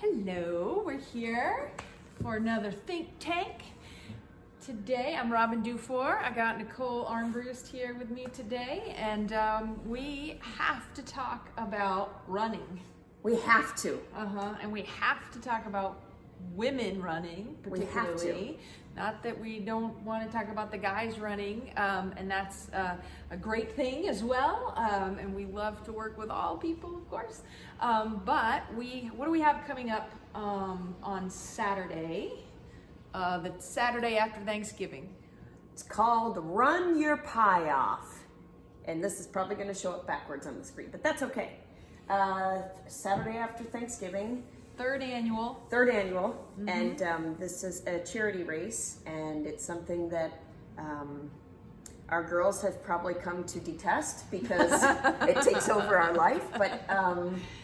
Hello, we're here for another think tank. Today I'm Robin Dufour. I got Nicole Armbrust here with me today, and we have to talk about running. We have to. And we have to talk about women running, particularly. We have to. Not that we don't want to talk about the guys running, and that's a great thing as well. And we love to work with all people, of course. But what do we have coming up on Saturday? The Saturday after Thanksgiving. It's called Run Your Pie Off. And this is probably going to show up backwards on the screen, but that's okay. Saturday after Thanksgiving. Third annual. Mm-hmm. And this is a charity race, and it's something that our girls have probably come to detest because it takes over our life, but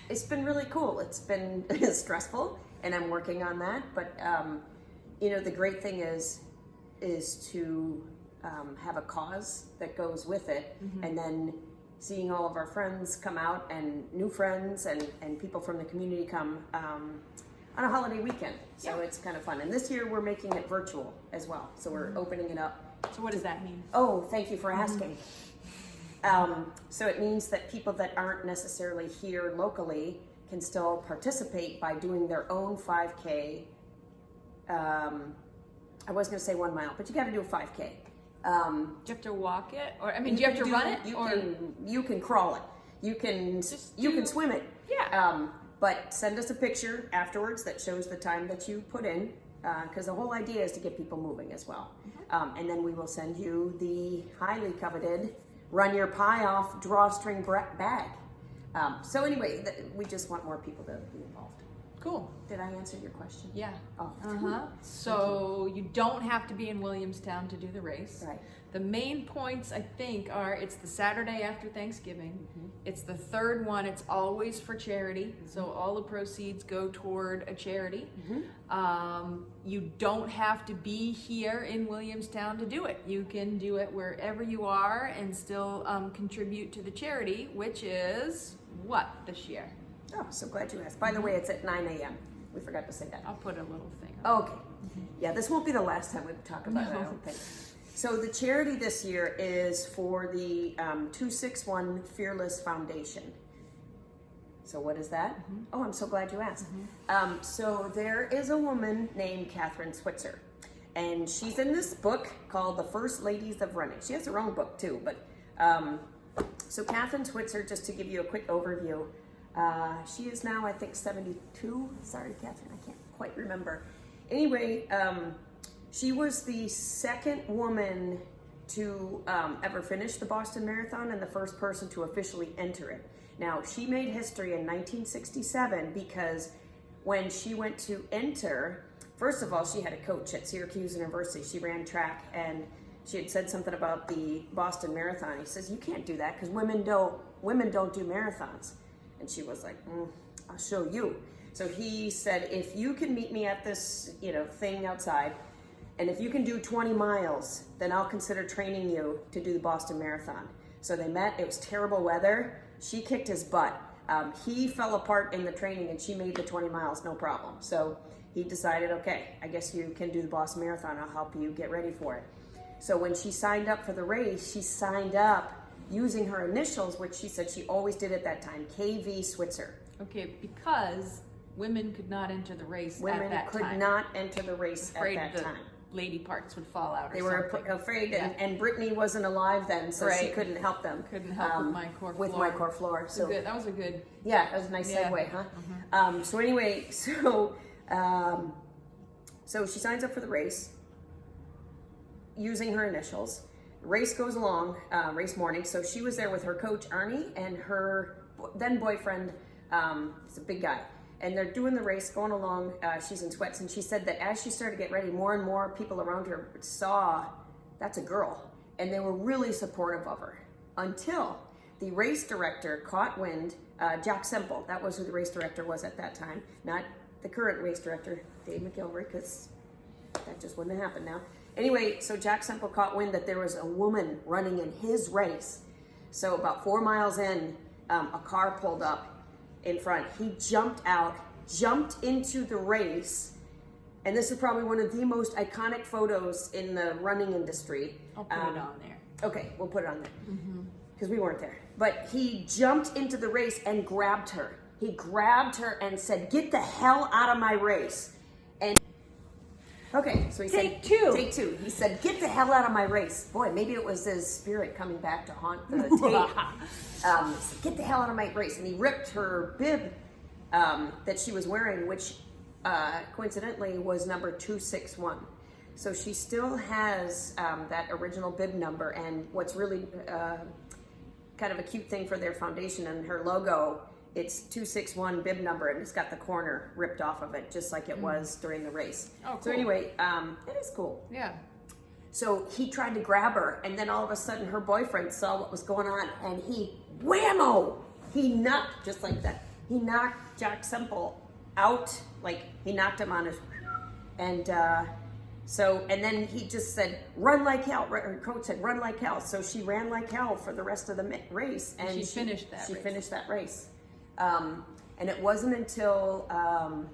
it's been really cool. It's been stressful, and I'm working on that, but the great thing is to have a cause that goes with it, and then seeing all of our friends come out and new friends and people from the community come on a holiday weekend. So It's kind of fun. And this year we're making it virtual as well. So we're opening it up. So what does that mean? Oh, thank you for asking. So it means that people that aren't necessarily here locally can still participate by doing their own 5K. I was going to say 1 mile, but you got to do a 5K. Do you have to walk it, or do you have to run it? You can crawl it. You can swim it. Yeah. But send us a picture afterwards that shows the time that you put in, because the whole idea is to get people moving as well. And then we will send you the highly coveted Run Your Pie Off drawstring bag. So anyway, we just want more people to be involved. Cool. Did I answer your question? Yeah. Oh. So you don't have to be in Williamstown to do the race. Right. The main points, I think, are it's the Saturday after Thanksgiving. It's the third one. It's always for charity. So all the proceeds go toward a charity. You don't have to be here in Williamstown to do it. You can do it wherever you are and still contribute to the charity, which is what this year? Oh, so glad you asked. By the way, it's at 9 a.m. We forgot to say that. I'll put a little thing. Okay. Yeah, this won't be the last time we talk about it, I don't think. So the charity this year is for the 261 Fearless Foundation. So what is that? Oh, I'm so glad you asked. So there is a woman named Catherine Switzer, and she's in this book called The First Ladies of Running. She has her own book too, but so Catherine Switzer, just to give you a quick overview, she is now, I think, 72. Sorry, Catherine, I can't quite remember. Anyway, she was the second woman to ever finish the Boston Marathon and the first person to officially enter it. Now, she made history in 1967 because when she went to enter, first of all, she had a coach at Syracuse University. She ran track, and she had said something about the Boston Marathon. He says, "You can't do that because women don't do marathons." And she was like, "I'll show you." So he said, "If you can meet me at this, thing outside, and if you can do 20 miles, then I'll consider training you to do the Boston Marathon." So they met. It was terrible weather. She kicked his butt. He fell apart in the training, and she made the 20 miles, no problem. So he decided, okay, I guess you can do the Boston Marathon. I'll help you get ready for it. So when she signed up for the race, she signed up using her initials, which she said she always did at that time, KV Switzer. Okay, because women could not enter the race Women at that time. could not enter the race at that time. Lady parts would fall out. They were afraid, and Brittany wasn't alive then, so she couldn't help them. Couldn't help with my core floor. So that was a good. Yeah, that was a nice segue, huh? So anyway, so she signs up for the race using her initials. Race goes along, race morning. So she was there with her coach Arnie and her then boyfriend. He's a big guy. And they're doing the race, going along. She's in sweats, and she said that as she started to get ready, more and more people around her saw that's a girl, and they were really supportive of her until the race director caught wind. Jack Semple, that was who the race director was at that time, not the current race director, Dave McGilvery, because that just wouldn't have happened now. Anyway, so Jack Semple caught wind that there was a woman running in his race. So about 4 miles in, a car pulled up in front. He jumped out. jumped into the race. And this is probably one of the most iconic photos in the running industry. I'll put it on there. Okay, we'll put it on there. Because we weren't there. But he jumped into the race and grabbed her. He grabbed her and said, "Get the hell out of my race." And okay, so he said, Take two. Take two. He said, "Get the hell out of my race." Boy, maybe it was his spirit coming back to haunt the tape. He said, "Get the hell out of my race." And he ripped her bib that she was wearing, which coincidentally was number 261. So she still has that original bib number. And what's really kind of a cute thing for their foundation and her logo, it's 261 bib number, and it's got the corner ripped off of it, just like it was during the race. Oh, cool. So anyway, it is cool. Yeah. So he tried to grab her, and then all of a sudden her boyfriend saw what was going on, and he whammo! He knocked, just like that. He knocked Jack Semple out, like he knocked him on his, and and then he just said, "Run like hell." Her coach said, "Run like hell." So she ran like hell for the rest of the race, and she finished that. She race. finished that race, and it wasn't until oh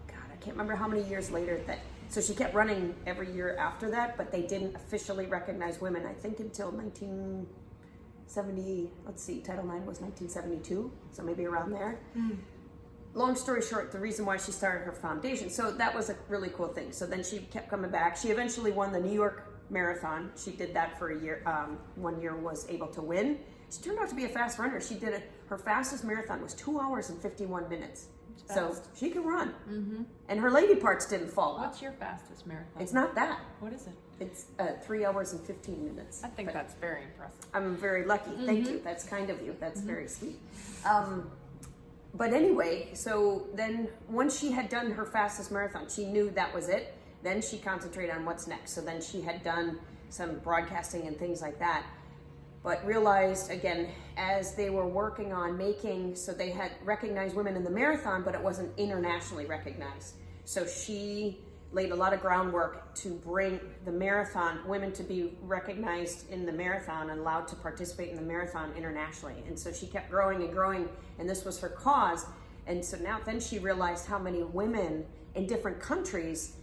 God, I can't remember how many years later that. So she kept running every year after that, but they didn't officially recognize women. I think until 1970. Let's see, Title IX was 1972, so maybe around there. Long story short, the reason why she started her foundation, so that was a really cool thing. So then she kept coming back. She eventually won the New York Marathon. She did that for a year. 1 year was able to win. She turned out to be a fast runner. She did it. Her fastest marathon was 2 hours and 51 minutes. So she can run. And her lady parts didn't fall off. What's your fastest marathon? It's not that. What is it? It's 3 hours and 15 minutes. I think that's very impressive. I'm very lucky. Thank you. That's kind of you. That's very sweet. But anyway, so then once she had done her fastest marathon, she knew that was it. Then she concentrated on what's next. So then she had done some broadcasting and things like that, but realized again, as they were working on making, so they had recognized women in the marathon, but it wasn't internationally recognized. So she laid a lot of groundwork to bring the marathon, women to be recognized in the marathon and allowed to participate in the marathon internationally. And so she kept growing and growing, and this was her cause. And so now then she realized how many women in different countries,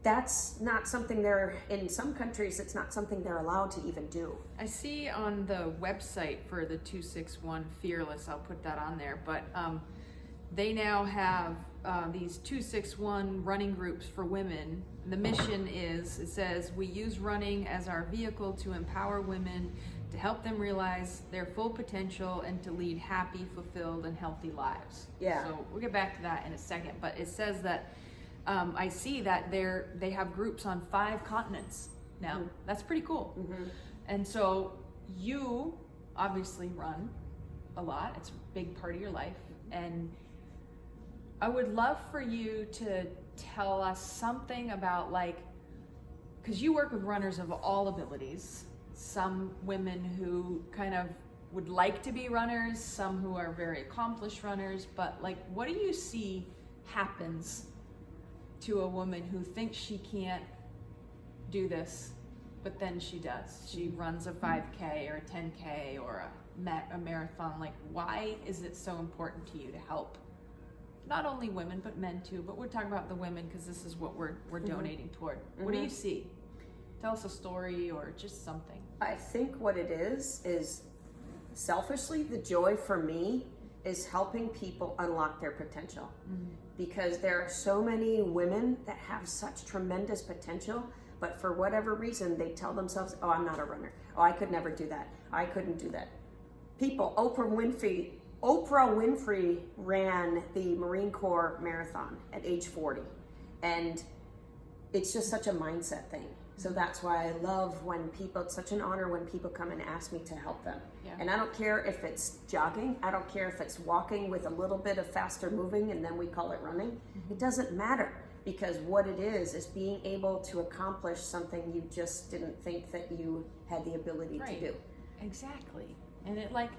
that's not something in some countries, it's not something they're allowed to even do. I see on the website for the 261 Fearless, I'll put that on there, but they now have these 261 running groups for women. The mission is, it says, we use running as our vehicle to empower women, to help them realize their full potential and to lead happy, fulfilled, and healthy lives. Yeah. So we'll get back to that in a second, but it says that I see that they have groups on 5 continents now. That's pretty cool. And so you obviously run a lot. It's a big part of your life. And I would love for you to tell us something about, like, because you work with runners of all abilities, some women who kind of would like to be runners, some who are very accomplished runners, but like, what do you see happens to a woman who thinks she can't do this, but then she does? She runs a 5K or a 10K or a marathon. Like, why is it so important to you to help not only women, but men too? But we're talking about the women because this is what we're donating toward. What do you see? Tell us a story or just something. I think what it is selfishly, the joy for me is helping people unlock their potential. Because there are so many women that have such tremendous potential, but for whatever reason, they tell themselves, oh, I'm not a runner. Oh, I could never do that. I couldn't do that. People, Oprah Winfrey ran the Marine Corps marathon at age 40. And it's just such a mindset thing. So that's why I love when people, it's such an honor when people come and ask me to help them. Yeah. And I don't care if it's jogging, I don't care if it's walking with a little bit of faster moving and then we call it running. It doesn't matter, because what it is being able to accomplish something you just didn't think that you had the ability to do. Exactly. And it, like,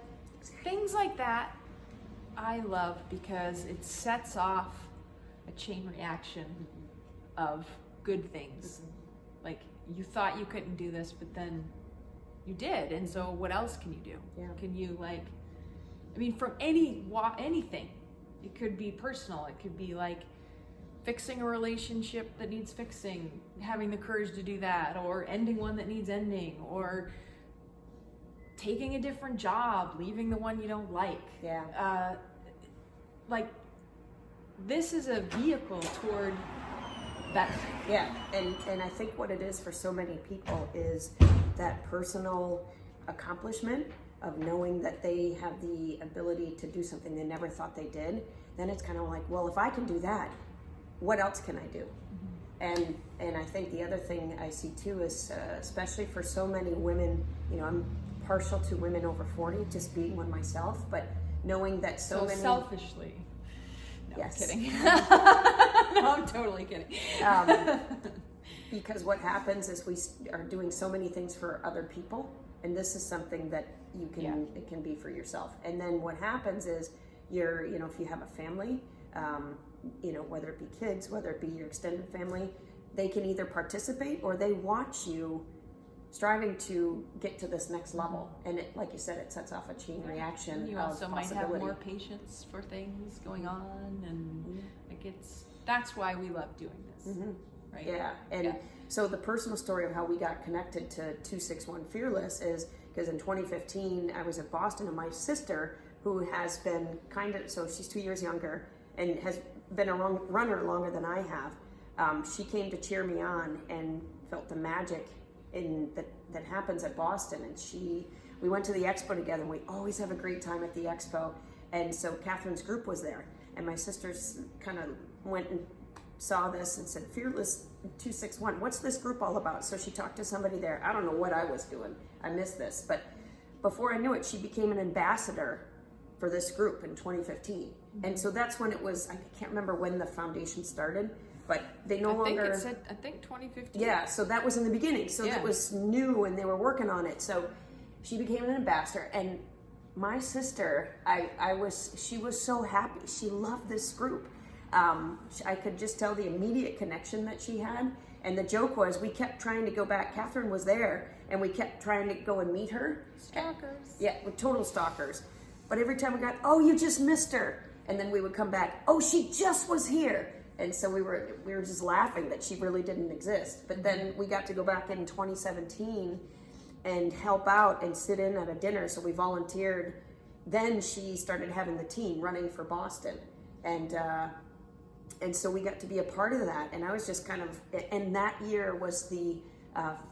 things like that I love because it sets off a chain reaction of good things. Like, you thought you couldn't do this, but then you did. And so what else can you do? Yeah. Can you, like, I mean, from anything, It could be personal. It could be like fixing a relationship that needs fixing, having the courage to do that, or ending one that needs ending, or taking a different job, leaving the one you don't like. Yeah. Like, this is a vehicle toward better. Yeah, and I think what it is for so many people is that personal accomplishment of knowing that they have the ability to do something they never thought they did. Then it's kind of like, well, if I can do that, what else can I do? Mm-hmm. And I think the other thing I see too is, especially for so many women, you know, I'm partial to women over 40, just being one myself, but knowing that so many... selfishly. No, yes. I'm kidding. No, I'm totally kidding. Because what happens is we are doing so many things for other people, and this is something that you can, it can be for yourself. And then what happens is you're, you know, if you have a family, you know, whether it be kids, whether it be your extended family, they can either participate or they watch you striving to get to this next level. And it, like you said, it sets off a chain reaction. You also might have more patience for things going on, and like that's why we love doing this. Mm-hmm. Right? Yeah. And so the personal story of how we got connected to 261 Fearless is because in 2015 I was at Boston, and my sister, who has been so she's 2 years younger and has been a runner longer than I have, she came to cheer me on and felt the magic that happens at Boston. And we went to the expo together, and we always have a great time at the expo. And so Catherine's group was there, and my sisters kind of went and saw this and said, Fearless 261, what's this group all about? So she talked to somebody there. I don't know what I was doing. I missed this. But before I knew it, she became an ambassador for this group in 2015. Mm-hmm. And so that's when it was, I can't remember when the foundation started, but they no longer... I think 2015. Yeah, so that was in the beginning. So that was new, and they were working on it. So she became an ambassador. And my sister, she was so happy. She loved this group. I could just tell the immediate connection that she had. And the joke was, we kept trying to go back. Catherine was there, and we kept trying to go and meet her. Stalkers. Yeah, we're total stalkers. But every time we got, oh, you just missed her. And then we would come back, oh, she just was here. And so we were just laughing that she really didn't exist. But then we got to go back in 2017 and help out and sit in at a dinner. So we volunteered. Then she started having the team running for Boston. And so we got to be a part of that. And I was just kind of, and that year was the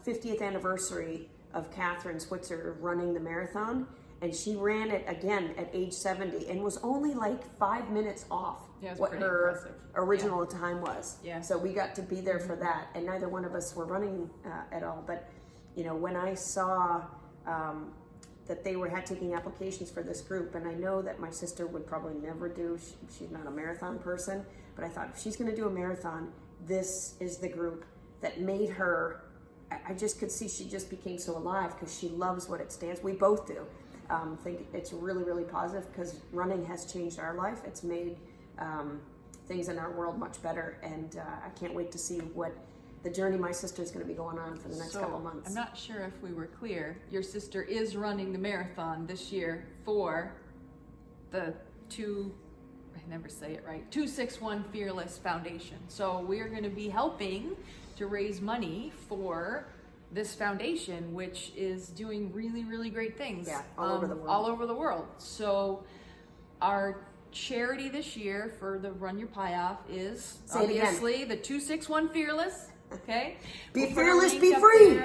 50th anniversary of Catherine Switzer running the marathon. And she ran it again at age 70 and was only like 5 minutes off what her original time was. Yeah. So we got to be there for that. And neither one of us were running at all. But, you know, when I saw that they had taking applications for this group, and I know that my sister would probably never do, she's not a marathon person, but I thought if she's going to do a marathon, this is the group that made her, I just could see she just became so alive because she loves what it stands. We both do. I think it's really, really positive because running has changed our life. It's made things in our world much better, and I can't wait to see what the journey my sister is going to be going on for the next couple months. I'm not sure if we were clear. Your sister is running the marathon this year for the 261 Fearless Foundation. So we're going to be helping to raise money for this foundation, which is doing really, really great things all over the world. All over the world. So our charity this year for the Run Your Pie Off is obviously the 261 Fearless. Okay. Be fearless, be free.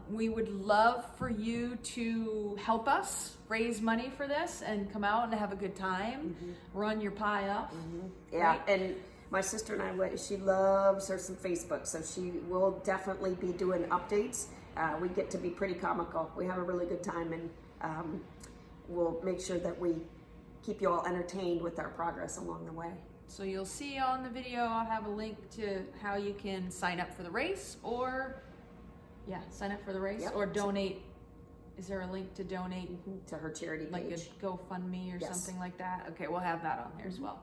We would love for you to help us raise money for this and come out and have a good time. Mm-hmm. Run your pie off. Mm-hmm. Yeah, right? And my sister and I, she loves her some Facebook, so she will definitely be doing updates. We get to be pretty comical. We have a really good time, and we'll make sure that we keep you all entertained with our progress along the way. So you'll see on the video, I'll have a link to how you can sign up for the race or, sign up for the race or donate. Is there a link to donate to her charity page? Like a GoFundMe or something like that? Okay, we'll have that on there as well.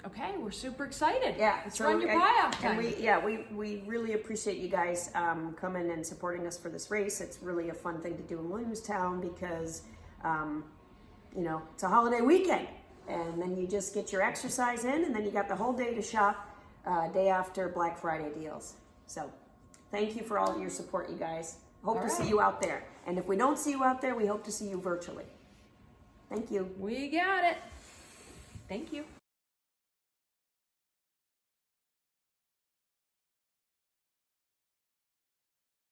Okay, we're super excited. Yeah, let's run your pie off time. And we really appreciate you guys coming and supporting us for this race. It's really a fun thing to do in Williamstown because you know, it's a holiday weekend. And then you just get your exercise in, and then you got the whole day to shop day after Black Friday deals. So thank you for all of your support, you guys. Hope to see you out there. And if we don't see you out there, we hope to see you virtually. Thank you. We got it. Thank you.